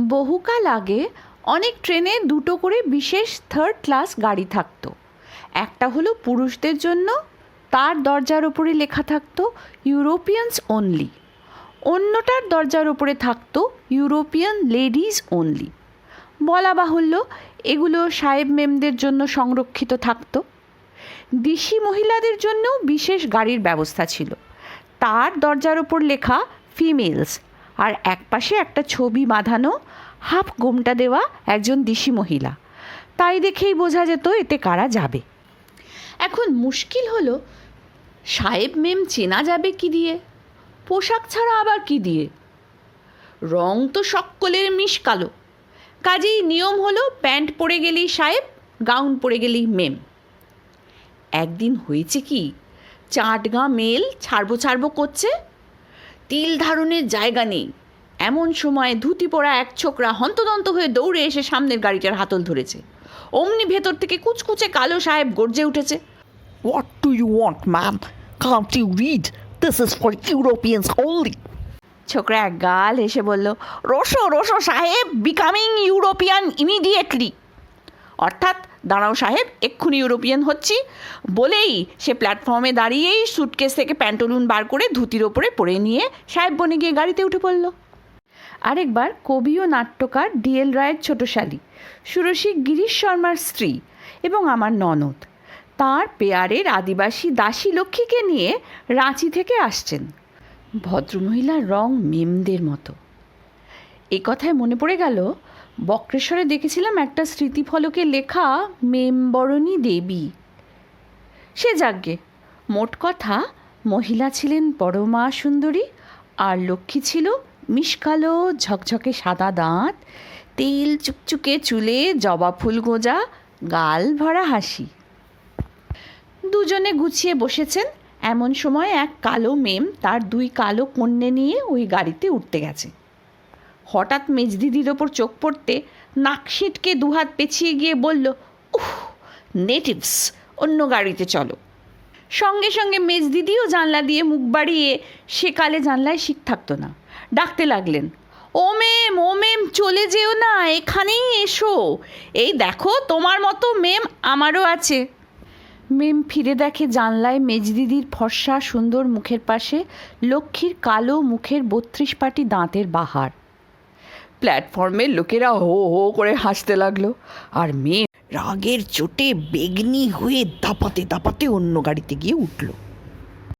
বহুকাল আগে অনেক ট্রেনে দুটো করে বিশেষ থার্ড ক্লাস গাড়ি থাকতো। একটা হলো পুরুষদের জন্য, তার দরজার ওপরে লেখা থাকতো ইউরোপিয়ানস অনলি। অন্যটার দরজার ওপরে থাকতো ইউরোপিয়ান লেডিজ অনলি। বলা বাহুল্য এগুলো সাহেব মেমদের জন্য সংরক্ষিত থাকতো। দিশি মহিলাদের জন্যও বিশেষ গাড়ির ব্যবস্থা ছিল। তার দরজার ওপর লেখা ফিমেলস, আর একপাশে একটা ছবি বাঁধানো হাফ গোমটা দেওয়া একজন দিশি মহিলা। তাই দেখেই বোঝা যেত এতে কারা যাবে। এখন মুশকিল হলো সাহেব মেম চেনা যাবে কি দিয়ে, পোশাক ছাড়া আবার কি দিয়ে? রং তো সকলের মিশকালো, কাজেই নিয়ম হলো প্যান্ট পরে গেলেই সাহেব, গাউন পরে গেলেই মেম। একদিন হয়েছে কি, চাটগাঁ মেল ছাড়বো করছে, তিল ধারণের জায়গা নেই। এমন সময় ধুতি পরা এক ছোকরা হন্তদন্ত হয়ে দৌড়ে এসে সামনের গাড়িটার হাতল ধরেছে। অমনি ভেতর থেকে কুচকুচে কালো সাহেব গর্জে উঠেছে, What do you want, ma'am? Can't you read? This is for Europeans only. ছোকরা এক গাল হেসে বলল, রোশো রোশো সাহেব, বিকামিং ইউরোপিয়ান ইমিডিয়েটলি। অর্থাৎ দাঁড়াও সাহেব, এক্ষুনি ইউরোপিয়ান হচ্ছি। বলেই সে প্ল্যাটফর্মে দাঁড়িয়েই সুটকেস থেকে প্যান্টলুন বার করে ধুতির ওপরে পরে নিয়ে সাহেব বনে গিয়ে গাড়িতে উঠে পড়ল। আরেকবার কবি ও নাট্যকার ডিএল রায়ের ছোট শালী সুরসিক গিরিশ শর্মার স্ত্রী এবং আমার ননদ তাঁর পেয়ারের আদিবাসী দাসী লক্ষ্মীকে নিয়ে রাঁচি থেকে আসছেন। ভদ্রমহিলার রং মেমদের মতো। এই কথায় মনে পড়ে গেল, বক্রেশ্বরে দেখেছিলাম একটা স্মৃতিফলকে লেখা মেমবরণী দেবী। সে যাগ্যে, মোট কথা মহিলা ছিলেন পরমা সুন্দরী, আর লক্ষ্মী ছিল মিশকালো ঝকঝকে সাদা দাঁত, তেল চুকচুকে চুলে, জবা ফুল গোঁজা, গাল ভরা হাসি। দুজনে গুছিয়ে বসেছেন। এমন সময় এক কালো মেম তার দুই কালো কন্যে নিয়ে ওই গাড়িতে উঠতে গেছে। হঠাৎ মেজদিদির ওপর চোখ পড়তে নাক সিটকে দুহাত পেছিয়ে গিয়ে বলল, উহ, নেটিভস, অন্য গাড়িতে চলো। সঙ্গে সঙ্গে মেজদিদিও জানলা দিয়ে মুখ বাড়িয়ে, সেকালে জানলায় শিক থাকতো না, ডাকতে লাগলেন, ও মেম চলে যেও না, এখানেই এসো, এই দেখো তোমার মতো মেম আমারও আছে। মেম ফিরে দেখে জানলায় মেজদিদির ফর্সা সুন্দর মুখের পাশে লক্ষ্মীর কালো মুখের 32 পাটি দাঁতের বাহার। প্ল্যাটফর্মের লোকেরা হো হো করে হাসতে লাগলো, আর মেয়ে রাগের চোটে বেগনি হয়ে দাপাতে দাপাতে অন্য গাড়িতে গিয়ে উঠল।